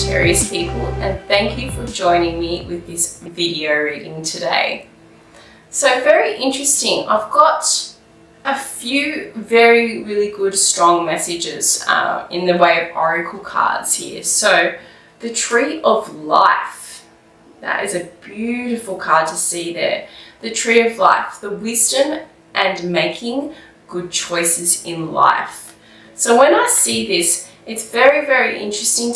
Sagittarius people, and thank you for joining me with this video reading today. So very interesting, I've got a few really good strong messages in the way of oracle cards here. So the Tree of Life, that is a beautiful card to see there. The Tree of Life, the wisdom and making good choices in life. So when I see this, it's very interesting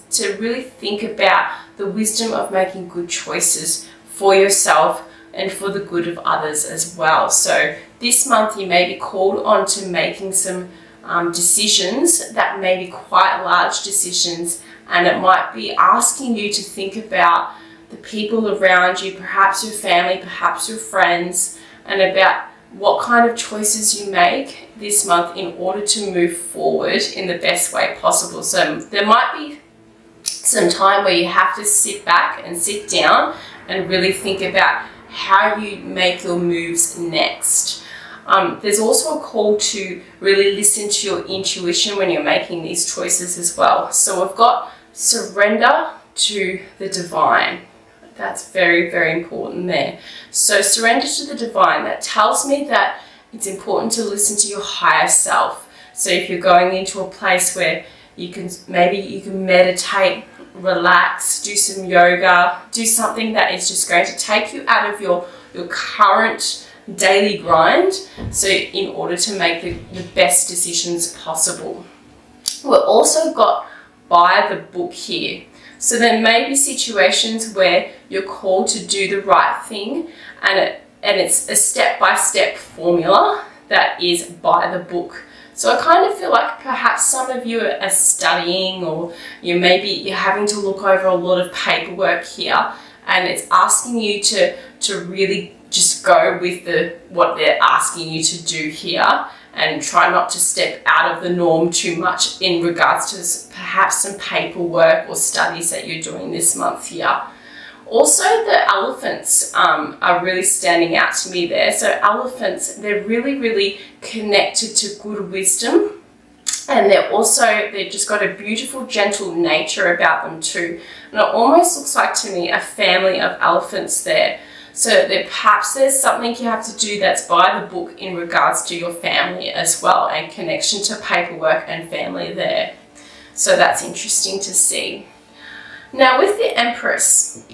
to really think about the wisdom of making good choices for yourself and for the good of others as well. So this month you may be called on to making some decisions that may be quite large decisions, and it might be asking you to think about the people around you, perhaps your family, perhaps your friends, and about what kind of choices you make this month in order to move forward in the best way possible. So there might be some time where you have to sit back and sit down and really think about how you make your moves next. There's also a call to really listen to your intuition when you're making these choices as well. So we've got surrender to the divine. That's very important there. So surrender to the divine, that tells me that it's important to listen to your higher self. So if you're going into a place where you can meditate, relax, do some yoga, do something that is just going to take you out of your current daily grind, so in order to make the best decisions possible. We've also got by the book here. So there may be situations where you're called to do the right thing, and it's a step-by-step formula that is by the book. So I kind of feel like perhaps some of you are studying, or you're having to look over a lot of paperwork here, and it's asking you to really just go with what they're asking you to do here, and try not to step out of the norm too much in regards to perhaps some paperwork or studies that you're doing this month here. Also, the elephants are really standing out to me there. So elephants, they're really connected to good wisdom, and they've just got a beautiful, gentle nature about them too. And it almost looks like to me a family of elephants there. So perhaps there's something you have to do that's by the book in regards to your family as well, and connection to paperwork and family there. So that's interesting to see. Now with the Empress,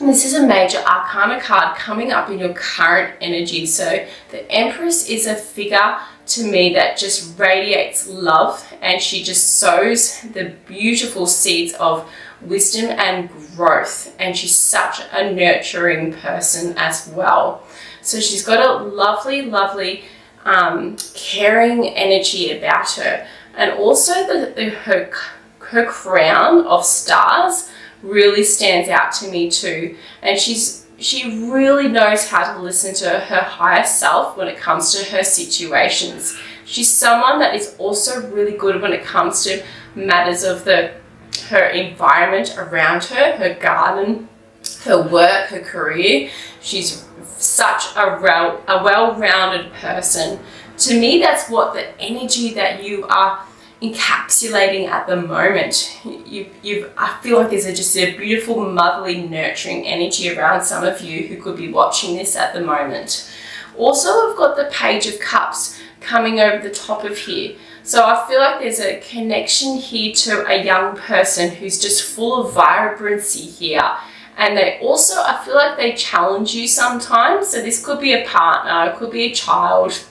this is a major arcana card coming up in your current energy. So the Empress is a figure to me that just radiates love, and she just sows the beautiful seeds of wisdom and growth, and she's such a nurturing person as well. So she's got a lovely caring energy about her, and also her crown of stars really stands out to me too. And she really knows how to listen to her higher self when it comes to her situations. She's someone that is also really good when it comes to matters of her environment around her, her garden, her work, her career. She's such a well-rounded person. To me, that's what the energy that you are encapsulating at the moment. I feel like there's just a beautiful, motherly, nurturing energy around some of you who could be watching this at the moment. Also, I've got the Page of Cups coming over the top of here. So I feel like there's a connection here to a young person who's just full of vibrancy here. And I feel like they challenge you sometimes. So this could be a partner, it could be a child,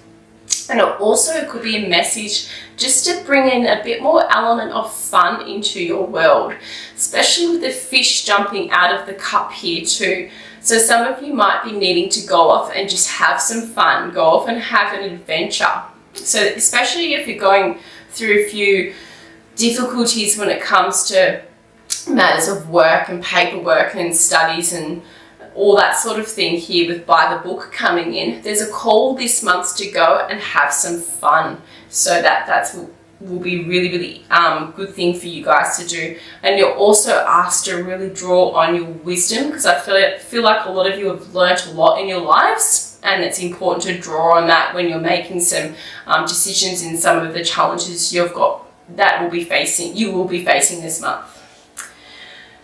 and it could be a message just to bring in a bit more element of fun into your world, especially with the fish jumping out of the cup here too. So some of you might be needing to go off and just have some fun, go off and have an adventure. So especially if you're going through a few difficulties when it comes to matters of work and paperwork and studies and all that sort of thing here with by the book coming in, there's a call this month to go and have some fun. So that will be really good thing for you guys to do. And you're also asked to really draw on your wisdom, because I feel like a lot of you have learnt a lot in your lives, and it's important to draw on that when you're making some decisions in some of the challenges you will be facing this month.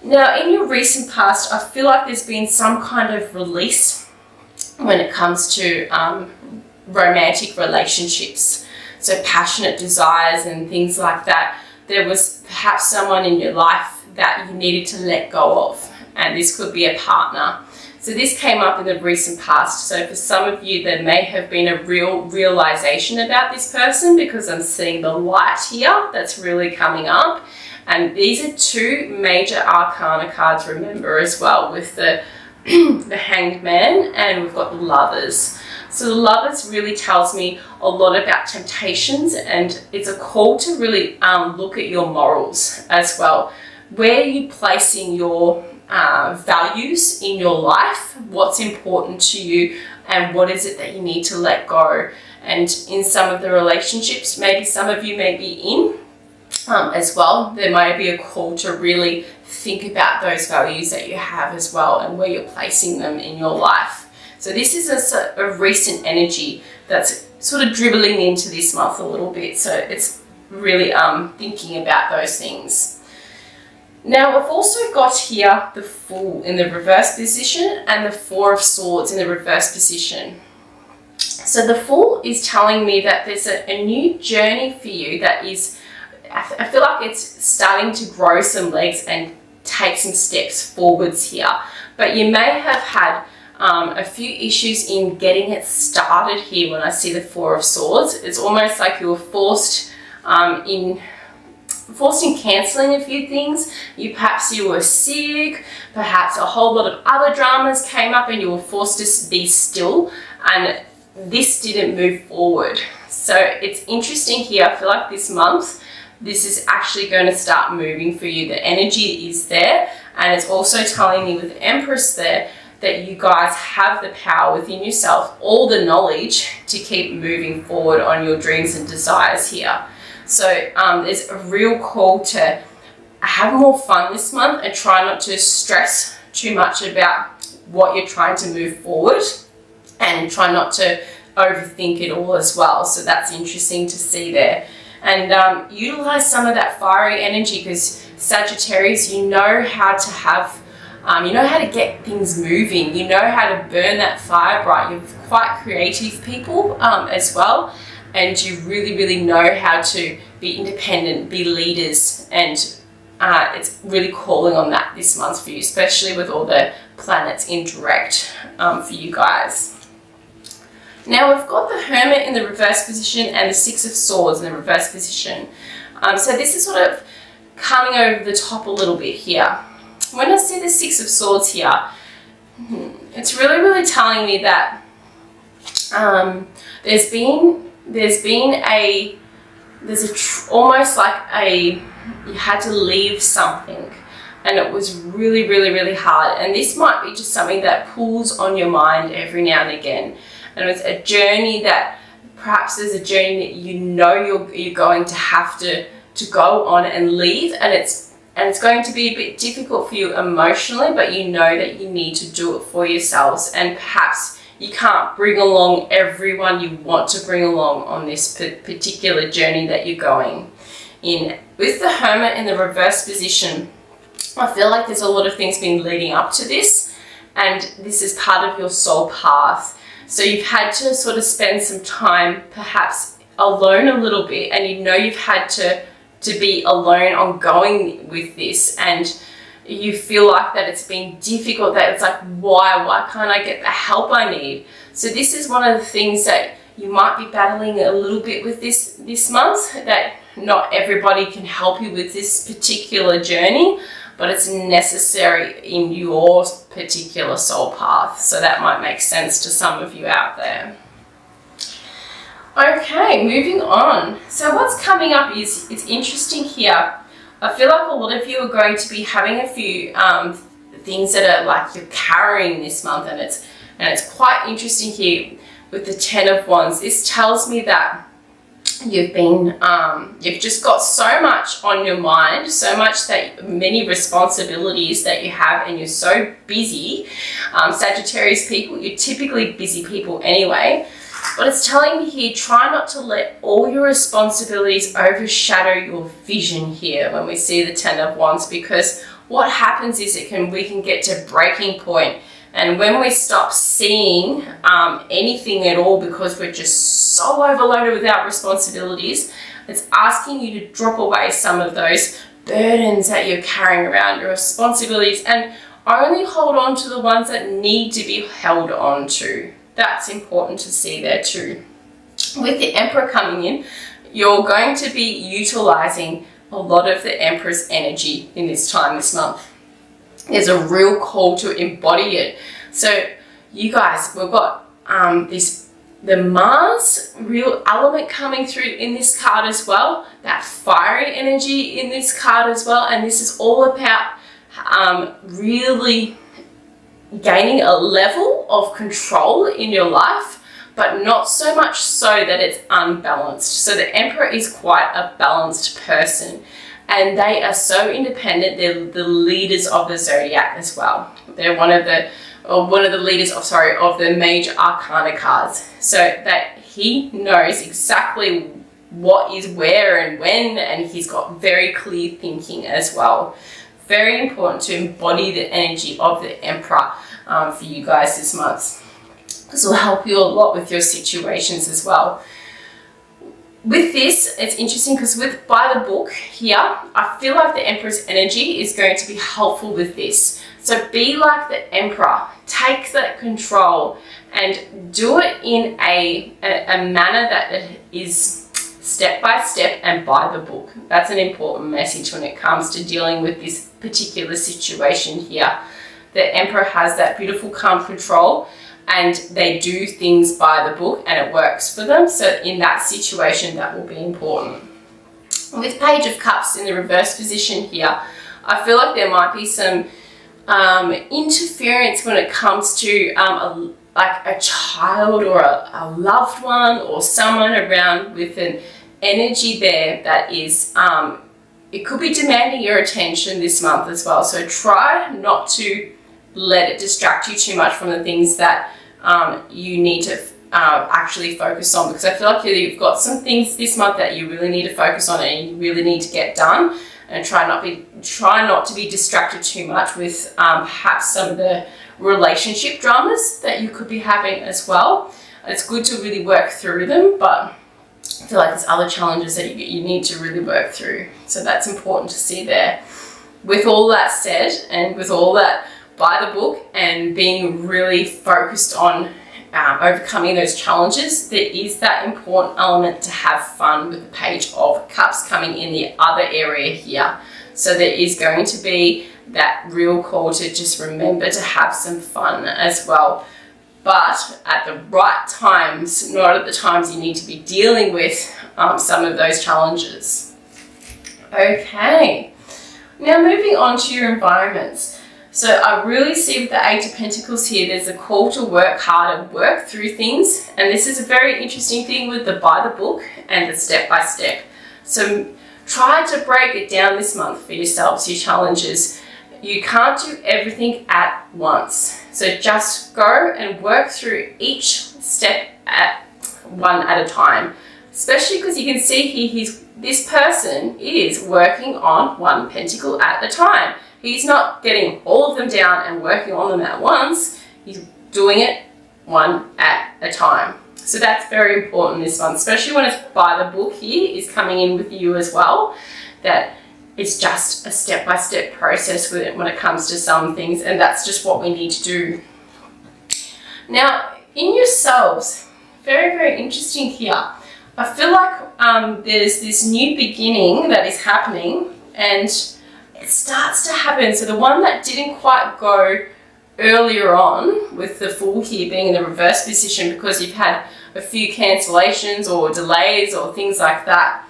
Now, in your recent past, I feel like there's been some kind of release when it comes to romantic relationships. So passionate desires and things like that. There was perhaps someone in your life that you needed to let go of, and this could be a partner. So this came up in the recent past. So for some of you, there may have been a real realization about this person, because I'm seeing the light here that's really coming up. And these are two major arcana cards, remember, as well, with the the Hanged Man, and we've got the Lovers. So the Lovers really tells me a lot about temptations, and it's a call to really look at your morals as well. Where are you placing your values in your life? What's important to you, and what is it that you need to let go? And in some of the relationships, maybe some of you may be in as well, there may be a call to really think about those values that you have as well, and where you're placing them in your life. So this is a recent energy that's sort of dribbling into this month a little bit. So it's really thinking about those things. Now, we've also got here the Fool in the reverse position and the Four of Swords in the reverse position. So the Fool is telling me that there's a new journey for you that is, I feel like it's starting to grow some legs and take some steps forwards here. But you may have had a few issues in getting it started here. When I see the Four of Swords, it's almost like you were forced in cancelling a few things. Perhaps you were sick, perhaps a whole lot of other dramas came up and you were forced to be still, and this didn't move forward. So it's interesting here. I feel like this month, this is actually going to start moving for you. The energy is there, and it's also telling me with the Empress there that you guys have the power within yourself, all the knowledge to keep moving forward on your dreams and desires here. So there's a real call to have more fun this month and try not to stress too much about what you're trying to move forward, and try not to overthink it all as well. So that's interesting to see there. And utilize some of that fiery energy, because Sagittarius, you know how to have, you know how to get things moving, you know how to burn that fire bright. You're quite creative people as well, and you really, really know how to be independent, be leaders, and it's really calling on that this month for you, especially with all the planets in direct for you guys. Now we've got the Hermit in the reverse position and the Six of Swords in the reverse position. So this is sort of coming over the top a little bit here. When I see the Six of Swords here, it's really, really telling me that there's almost like you had to leave something, and it was really, really, really hard. And this might be just something that pulls on your mind every now and again. And it's a journey that perhaps there's a journey that you know you're going to have to go on and leave, and it's going to be a bit difficult for you emotionally, but you know that you need to do it for yourselves, and perhaps you can't bring along everyone you want to bring along on this particular journey that you're going in. With the Hermit in the reverse position, I feel like there's a lot of things been leading up to this, and this is part of your soul path. So you've had to sort of spend some time perhaps alone a little bit, and you know you've had to be alone on going with this, and you feel like that it's been difficult, that it's like, why can't I get the help I need? So this is one of the things that you might be battling a little bit with this month, that not everybody can help you with this particular journey, but it's necessary in your particular soul path. So that might make sense to some of you out there. Okay, moving on. So what's coming up is, it's interesting here. I feel like a lot of you are going to be having a few things that are like you're carrying this month, and it's quite interesting here with the Ten of Wands. This tells me that you've just got so much on your mind, so much that many responsibilities that you have, and you're so busy. Sagittarius people, you're typically busy people anyway, but it's telling me here, try not to let all your responsibilities overshadow your vision here when we see the Ten of Wands, because what happens is we can get to breaking point. And when we stop seeing anything at all because we're just so overloaded with our responsibilities, it's asking you to drop away some of those burdens that you're carrying around, your responsibilities, and only hold on to the ones that need to be held on to. That's important to see there too. With the Emperor coming in, you're going to be utilizing a lot of the Emperor's energy in this time this month. There's a real call to embody it. So you guys, we've got the Mars real element coming through in this card as well, that fiery energy in this card as well, and this is all about really gaining a level of control in your life, but not so much so that it's unbalanced. So the Emperor is quite a balanced person, and they are so independent. They're the leaders of the zodiac as well. They're one of the leaders of the major arcana cards, so that he knows exactly what is where and when, and he's got very clear thinking as well. Very important to embody the energy of the Emperor for you guys this month. This will help you a lot with your situations as well. With this, it's interesting because by the book here, I feel like the Emperor's energy is going to be helpful with this. So be like the Emperor, take that control and do it in a manner that is step by step and by the book. That's an important message when it comes to dealing with this particular situation here. The Emperor has that beautiful calm control, and they do things by the book and it works for them. So in that situation, that will be important. With Page of Cups in the reverse position here, I feel like there might be some interference when it comes to like a child or a loved one or someone around with an energy there that is, it could be demanding your attention this month as well. So try not to let it distract you too much from the things that you need to actually focus on, because I feel like you've got some things this month that you really need to focus on and you really need to get done, and try not to be distracted too much with perhaps some of the relationship dramas that you could be having as well. It's good to really work through them, but I feel like there's other challenges that you need to really work through. So that's important to see there. With all that said, and with all that by the book and being really focused on overcoming those challenges, there is that important element to have fun with the Page of Cups coming in the other area here. So there is going to be that real call to just remember to have some fun as well, but at the right times, not at the times you need to be dealing with some of those challenges. Okay, now moving on to your environments. So I really see with the Eight of Pentacles here, there's a call to work hard and work through things. And this is a very interesting thing with the by the book and the step by step. So try to break it down this month for yourselves, your challenges. You can't do everything at once. So just go and work through each step one at a time. Especially because you can see here, this person is working on one pentacle at a time. He's not getting all of them down and working on them at once. He's doing it one at a time. So that's very important this month, especially when it's by the book here is coming in with you as well, that it's just a step-by-step process with it when it comes to some things, and that's just what we need to do. Now, in yourselves, very, very interesting here. I feel like there's this new beginning that is happening, and it starts to happen. So the one that didn't quite go earlier on with the Fool here being in the reverse position because you've had a few cancellations or delays or things like that,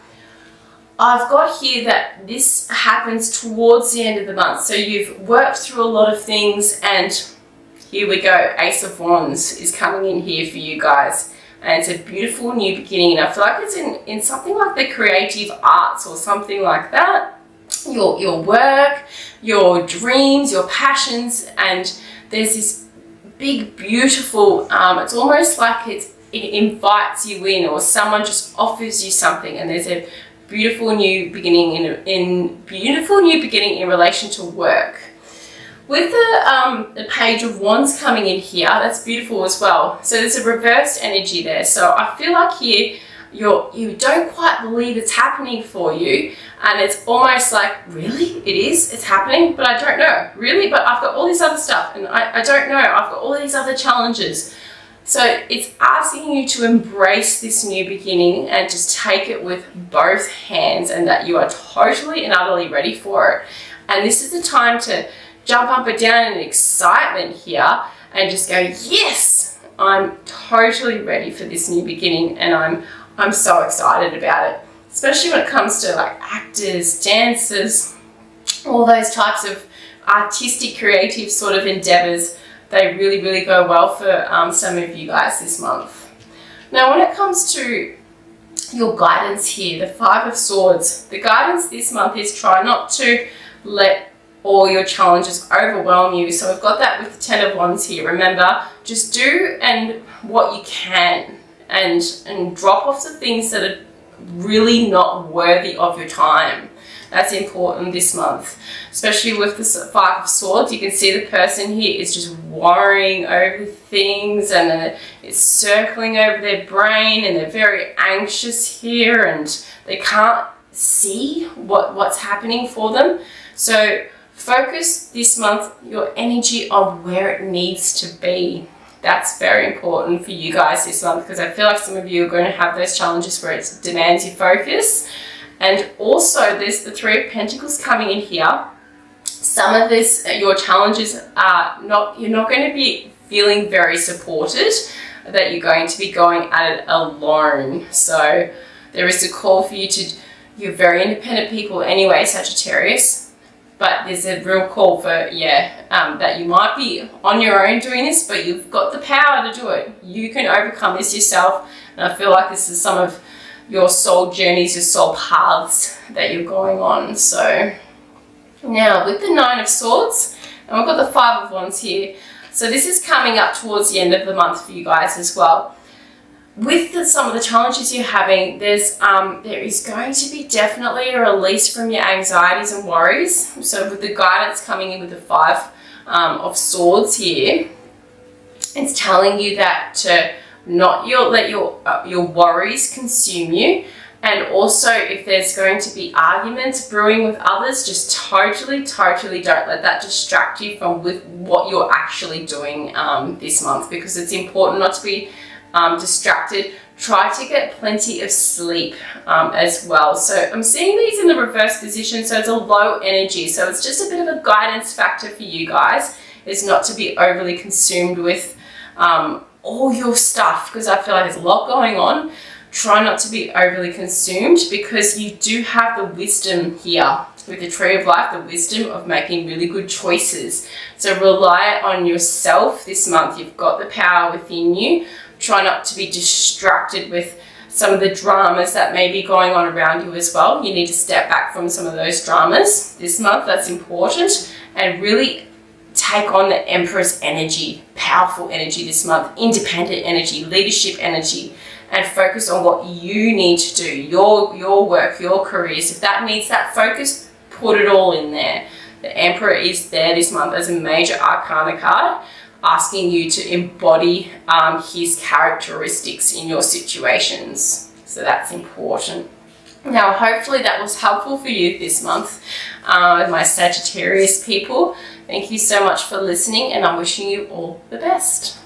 I've got here that this happens towards the end of the month. So you've worked through a lot of things, and here we go. Ace of Wands is coming in here for you guys. And it's a beautiful new beginning. And I feel like it's in something like the creative arts or something like that. Your work, your dreams, your passions, and there's this big, beautiful, it's almost like it invites you in, or someone just offers you something, and there's a beautiful new beginning in relation to work. With the Page of Wands coming in here, that's beautiful as well. So there's a reversed energy there. So I feel like here you don't quite believe it's happening for you, and it's almost like, really? It's happening, but I don't know. Really? But I've got all this other stuff, and I don't know. I've got all these other challenges. So it's asking you to embrace this new beginning and just take it with both hands, and that you are totally and utterly ready for it. And this is the time to jump up and down in excitement here and just go, yes, I'm totally ready for this new beginning, and I'm so excited about it. Especially when it comes to like actors, dancers, all those types of artistic, creative sort of endeavors. They really, really go well for some of you guys this month. Now, when it comes to your guidance here, the Five of Swords, the guidance this month is try not to let all your challenges overwhelm you. So we've got that with the Ten of Wands here. Remember, just do and what you can, and drop off the things that are really not worthy of your time. That's important this month, especially with the Five of Swords. You can see the person here is just worrying over things, and it's circling over their brain, and they're very anxious here, and they can't see what's happening for them. So focus this month your energy on where it needs to be. That's very important for you guys this month, because I feel like some of you are going to have those challenges where it demands your focus. And also there's the Three of Pentacles coming in here. Some of this, your challenges are you're not going to be feeling very supported, that you're going to be going at it alone. So there is a call for you you're very independent people anyway, Sagittarius, but there's a real call for, that you might be on your own doing this, but you've got the power to do it. You can overcome this yourself. And I feel like this is some of your soul journeys, your soul paths that you're going on. So now with the Nine of Swords, and we've got the Five of Wands here. So this is coming up towards the end of the month for you guys as well. With some of the challenges you're having, there is going to be definitely a release from your anxieties and worries. So with the guidance coming in with the Five of Swords here, it's telling you that to not let your worries consume you. And also, if there's going to be arguments brewing with others, just totally don't let that distract you from with what you're actually doing this month, because it's important not to be distracted. Try to get plenty of sleep as well. So I'm seeing these in the reverse position, so it's a low energy. So it's just a bit of a guidance factor for you guys, is not to be overly consumed with all your stuff, because I feel like there's a lot going on. Try not to be overly consumed, because you do have the wisdom here with the Tree of Life, the wisdom of making really good choices. So rely on yourself this month. You've got the power within you. Try not to be distracted with some of the dramas that may be going on around you as well. You need to step back from some of those dramas this month. That's important. And really take on the Empress energy, powerful energy this month, independent energy, leadership energy, and focus on what you need to do, your work, your careers. If that needs that focus, put it all in there. The Emperor is there this month as a major arcana card, asking you to embody his characteristics in your situations. So that's important. Now, hopefully that was helpful for you this month, my Sagittarius people. Thank you so much for listening, and I'm wishing you all the best.